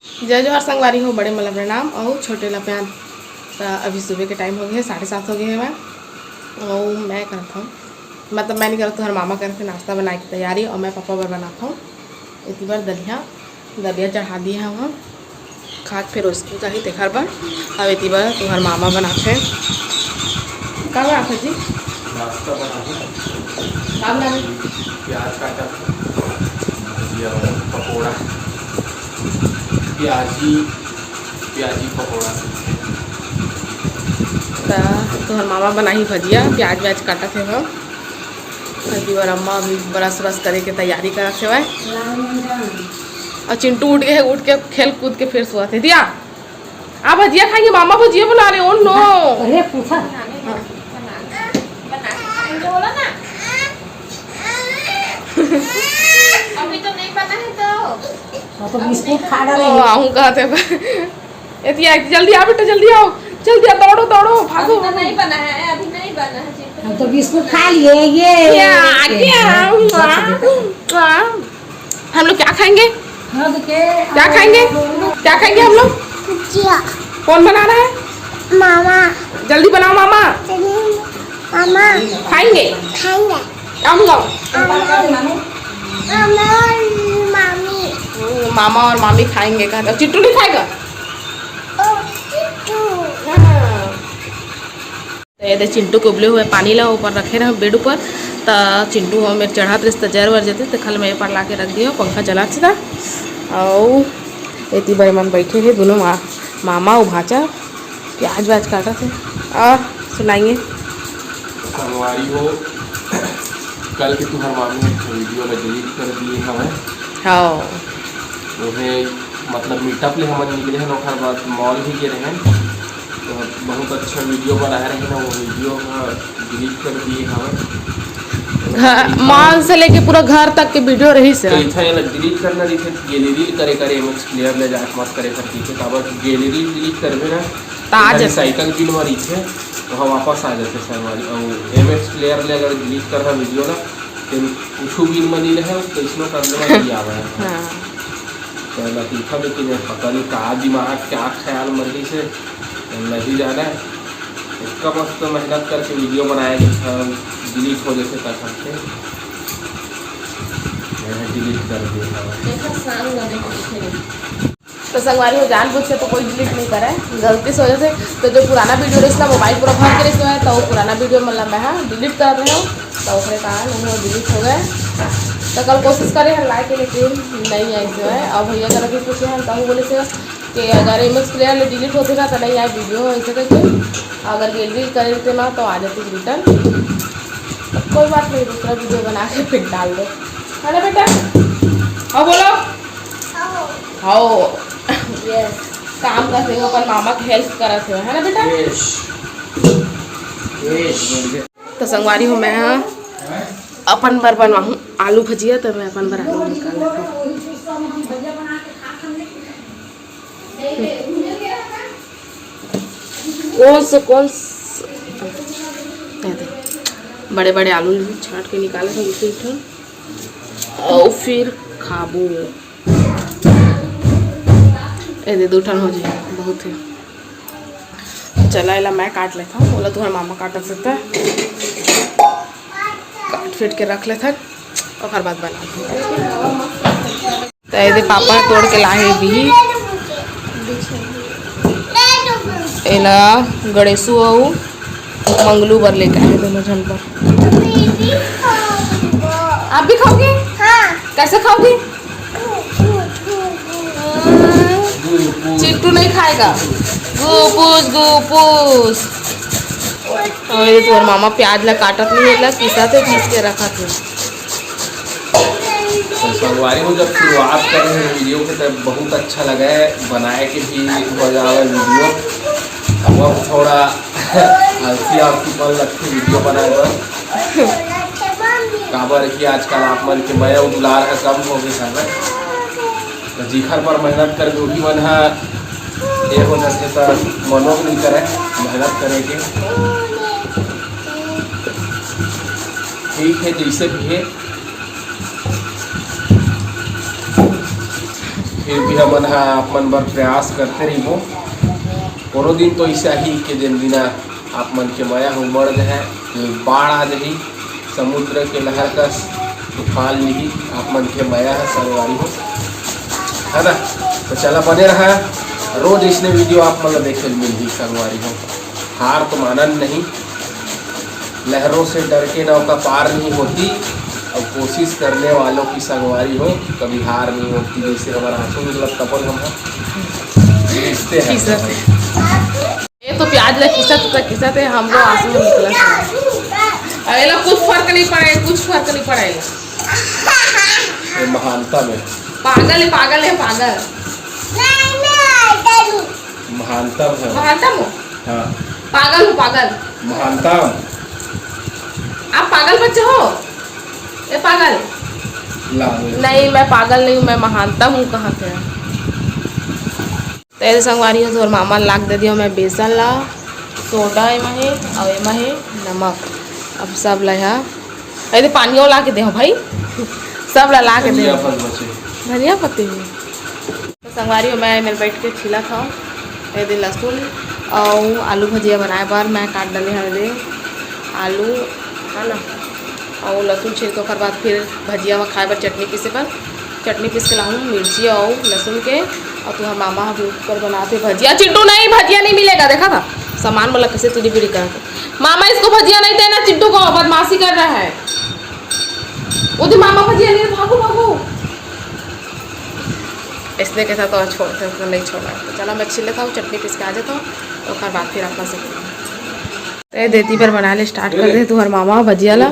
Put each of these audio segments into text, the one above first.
जय जोहार संगवारी हो, बड़े मतलब प्रणाम और छोटे लप्यान। अभी सुबह के टाइम हो गए, 7:30 हो गए हैं। और मैं करता हूँ, मतलब मैं नहीं करता हूँ, मामा करते नाश्ता बनाने की तैयारी। और मैं पापा पर बनाता हूँ इतनी बार दलिया चढ़ा दिए हैं वहाँ खा के फिर स्कूल जा ही देखा बार। अब इतनी बार तुम्हारे मामा बनाते हैं। क्या बनाते जी? नाश्ता क्या बनाते? प्याज काटा, पकौड़ा, प्याजी पकौड़ा। तुम्हारे मामा बना ही भजिया, प्याज व्याज काटा थे हम। इतनी बार अम्मा अभी ब्रश व्रश करे के तैयारी करा थे वह। और चिंटू उठ के खेल कूद के फिर सोआ थे। दिया आप भजिया खाएंगे? मामा भजिया बना रहे। ओ नो, अरे पूछा अभी तो नहीं बना है तो बिस्कुट खा डाले। आहू कहते एतिया जल्दी आ बेटा, जल्दी आओ, जल्दी आओ, दौड़ो दौड़ो भागो। अभी तो नहीं बना है, अभी नहीं बना है। हम तो बिस्कुट खा लिए। ये हम लोग क्या खाएंगे? क्या खाएंगे? क्या खाएंगे हम लोग? कौन बना रहा है? मामा। जल्दी बनाओ मामा। मामा खाएंगे खाएंगे। हम लोग। मामी। मामा और मामी खाएंगे। कहते चिट्टू नहीं खाएगा? तो ये चिंटू को उबले हुए पानी ला ऊपर रखे रहे बेड ऊपर। तो चिंटू हम मेरे चढ़ा तो जर वर जाते तो कल मैं पर ला के रख दिया, पंखा चला था। और इतनी बड़े मन बैठे थे दोनों मामा और भाचा, प्याज व्याज काटा थे। और सुनाइए। संगवारी हो, कल के तुम्हारे मामी ने वीडियो में डिलीट कर दिए हमें। हाँ, उन्हें मतलब मीटअप ले हम निकले हैं, ओखर बाद मॉल भी गए हैं। तो बहुत अच्छा वीडियो बना रहे हैं ना, वो वीडियो डिलीट कर दिए हमें। मॉल से लेके पूरा घर तक के वीडियो रही से डिलीट करना रही थे। गैलरी करे एमएक्स प्लेयर ले जाके मत करे करती थे, तब गैलरी डिलीट करबे ना तो आज साइकिल बिल मारी थे तो हम वापस आ जाते संगवारी। और एमएक्स प्लेयर ले अगर डिलीट कर रहा वीडियो ना तो कुछ बिल मनी रहे तो इसमें करने में आवा है। तो लतीफ़ा लेकिन पता नहीं कहा दिमाग क्या ख्याल मर्जी से नहीं जाना है। इसका मस्त मेहनत करके वीडियो बनाया था, डिलीट हो जैसे कर सकते डिलीट कर दिया। तो संगवारी हो जानबूझ के तो कोई डिलीट नहीं करे, गलती से वजह से। तो जो पुराना वीडियो रही ना मोबाइल पूरा भर के रही है, तो वो पुराना वीडियो मतलब मैं डिलीट कर रहे हो तो उसके कारण वो डिलीट हो गए। तो कल कोशिश करे हैं लाइक, लेकिन नहीं आई जो है। अब भैया का भी पूछे हैं तो बोले से कि अगर एमएक्स प्लेयर डिलीट होते ना तो नहीं आए वीडियो ऐसे करके। अगर गैलरी कर देते ना तो आ जाती रिटर्न। तो कोई बात नहीं, दूसरा वीडियो बना के फिर डाल दो, है ना बेटा? हाँ बोलो। हाँ यस, काम करते हो पर मामा की हेल्प करा थे, है ना बेटा? तो संगवारी हूँ मैं अपन बार बनवाऊँ आलू भजिया। तो मैं अपन बार आलू निकाल लेता हूँ। कौन बड़े बड़े आलू छाट के निकाले थे उसे और फिर खाबू। दे दो टन हो जाए बहुत है। चला इला मैं काट लेता हूँ, बोला तुम्हारा मामा काट सकता है, काट फिट के रख लेता और हर बात बना। तो ये पापा तोड़ के लाए भी एला गणेशु और मंगलू बर लेके आए दोनों जन पर। आप भी खाओगे? हाँ। कैसे खाओगे? चिट्टू नहीं खाएगा, गोपूस गोपूस। और ये तो मामा प्याज ला काटत नहीं है, पीसा थे पीस के रखा थे। तो संगवारी को जब शुरुआत कर रहे हैं वीडियो के तब बहुत अच्छा लगा है, बनाए के भी मजा आवा वीडियो। अब थोड़ा हल्की पल रखे वीडियो बनाए पर काबर कि आजकल आप मन के मया दुलार है कम हो गए सर। तो जीखर पर मेहनत कर जो भी मन है ये हो जाते तो मनो नहीं करे मेहनत करे के। ठीक है जैसे भी है फिर भी हमन हा अपन बर प्रयास करते रहिबो। कोनो दिन तो ऐसा ही के दिन दिना आप मन के माया उमड़ है, बाढ़ आ जाही, समुद्र के लहर का तूफान लिही, आप मन के माया है संगवारी हो, है ना। तो चला बने रहा, रोज इसने वीडियो आप मतलब देखे मिल संगवारी हो। हार तो मानन नहीं, लहरों से डर के नौका पार नहीं होती, और कोशिश करने वालों की संगवारी हो कभी हार नहीं होती। जैसे हमारा आंसू मतलब तपन हम खींचते हैं। ये तो प्याज किसत है, हम लोग आंसू में निकला। अरे कुछ फर्क नहीं पड़ेगा, कुछ फर्क नहीं पड़ेगा। महानता में पागल है, पागल है, पागल। महानता है, महानता में हाँ पागल हूँ, पागल। महानता आप पागल बच्चे हो, ये पागल नहीं, मैं पागल नहीं हूँ, मैं महानता हूँ। कहाँ से तो ऐसे संगवारी हो। तो मामा लाग दे दिया, मैं बेसन ला, सोडा एमा है और एमा है नमक। अब सब ला अरे पानियों ला के दे भाई, सब ला के दे धनिया पत्ती हुई। तो संगवारी हो मैं मेरे बैठ के छिला था ये लहसुन और आलू भजिया बनाए बार मैं काट डाली हल्दी आलू है ना, और लहसुन छील के बाद फिर भजिया खाए बर चटनी पीसे पर चटनी पीस के लाऊँ मिर्ची और लहसुन के। और तुम्हारा मामा ऊपर बनाते भजिया। चिट्टू नहीं, भजिया नहीं मिलेगा, देखा था सामान मतलब कैसे तुझे भी करा था। मामा इसको भजिया नहीं देना, चिट्टू को बदमाशी कर रहा है। वो मामा भजिया नहीं, भागो भागो। इसलिए कहता तो छोड़ नहीं छोड़ा। तो चलो मैं छिल लेता हूँ, चटनी पीस के आ जाता हूँ, तो फिर बाद फिर अपना से तो देती पर बनाने स्टार्ट कर दे तुम्हारे मामा भजिया ला।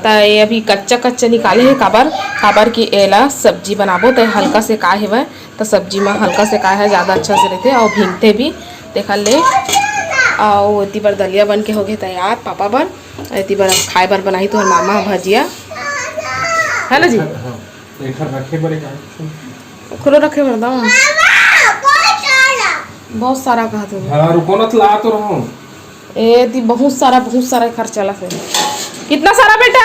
तो ये अभी कच्चा कच्चा निकाले है काबर की एला सब्जी बनाबो। तो हल्का से का है तो सब्जी में हल्का से का है ज़्यादा अच्छा से रहते और भींगते भी देखा ले। और इतनी बार दलिया बन के हो गए तैयार पापा बर, इतनी बार खाए बार बनाई तुम्हारे मामा भजिया, है ना जी। खुलो रखे बता बहुत सारा कहा तुम, रुको ना ला तो रहो। ए बहुत सारा खर्चा है। कितना सारा बेटा,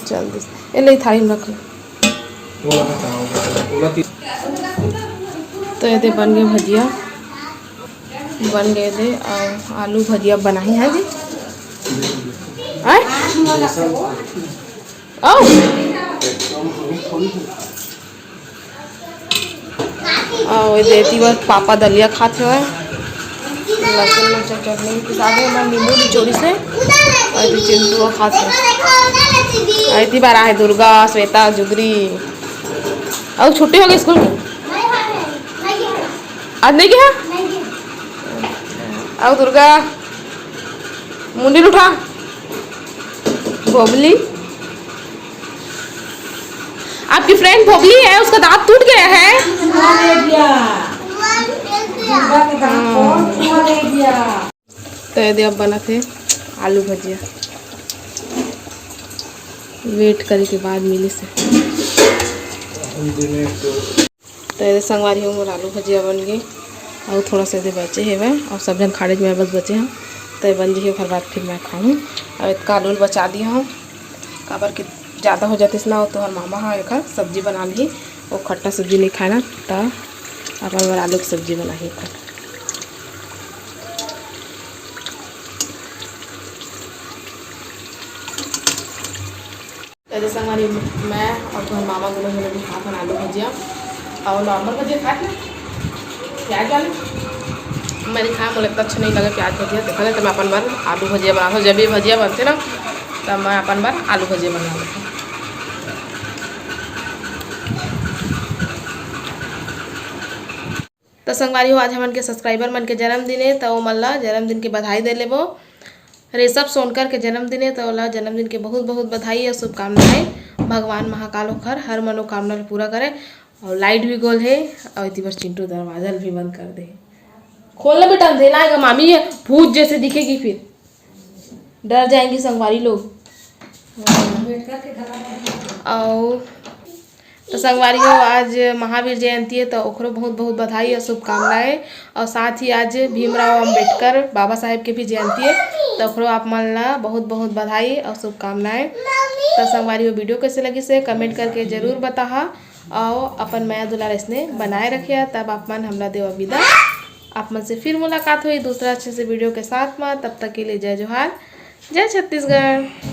जल्दी ये ले थाली में रख। तो ये बन गए भजिया, बन गए थे और आलू भजिया बनाई है जी। और देती बार पापा दलिया खाते हुए लहसुन मिर्च चटनी पिसा के मैं नींबू निचोड़ी से और चिंटू खाते। इतनी बार आए दुर्गा श्वेता जुगरी और छुट्टी हो गई स्कूल की, आज नहीं गया। और दुर्गा मुंडी उठा, भोबली आपकी फ्रेंड भोबली है, उसका दांत टूट गया है। तो ये अब बना थे आलू भजिया, वेट करे के बाद मिली से। तो ये संगवारी हूँ आलू भजिया बन गई और थोड़ा सा बचे है वह, और सब जन खाने में बस बचे हैं। तो ये बन जाइए फिर बाद फिर मैं खाऊँ। और इसका आलू बचा दिया हूँ काबर के ज़्यादा हो जाते ना हो। तो हर मामा हाँ एक सब्जी बना ली, वो खट्टा सब्जी नहीं खाना तो अपन आलू की सब्जी बना ही कर। जैसे हमारी मैं और तुम्हारे मामा दोनों जने भी खा था आलू भजिया और नॉर्मल भजिया खाए थे प्याज वाले। मैंने खाया, मुझे इतना अच्छा नहीं लगा प्याज भजिया। देखा तो मैं अपन बार आलू भजिया बना, जब भी भजिया बनते ना तब मैं अपन बार आलू भजिया बना लेता हूँ। तो संगवारी हो आज हमन के सब्सक्राइबर मन के जन्मदिन है, तो मन ला जन्मदिन के बधाई दे लेबो। ऋषभ सोनकर के जन्मदिन है, तो ओला जन्मदिन के बहुत बहुत बधाई और शुभकामनाएं। भगवान महाकाल ओखर हर मनोकामना पूरा करे। और लाइट भी गोल है और इतनी बार चिंटू दरवाजा भी बंद कर दे। खोलना बेटा, अंधेरा आएगा, मामी ये भूत जैसे दिखेगी, फिर डर जाएंगे संगवारी लोग। और तो संगवारी हो आज महावीर जयंती है, तो ओकरो बहुत बहुत बधाई और शुभकामनाएं। और साथ ही आज भीमराव अंबेडकर बाबा साहेब के भी जयंती है, तो ओकरो आप मन ला बहुत बहुत बधाई और शुभकामनाएं। तो संगवारी हो वीडियो कैसे लगी से कमेंट करके ज़रूर बताहा। और अपन माया दुलार इसने बनाए रखे। तब आप मन हमला देवा विदा। आप मन से फिर मुलाकात हुई दूसरा अच्छे से वीडियो के साथ में। तब तक के लिए जय जोहार, जय छत्तीसगढ़।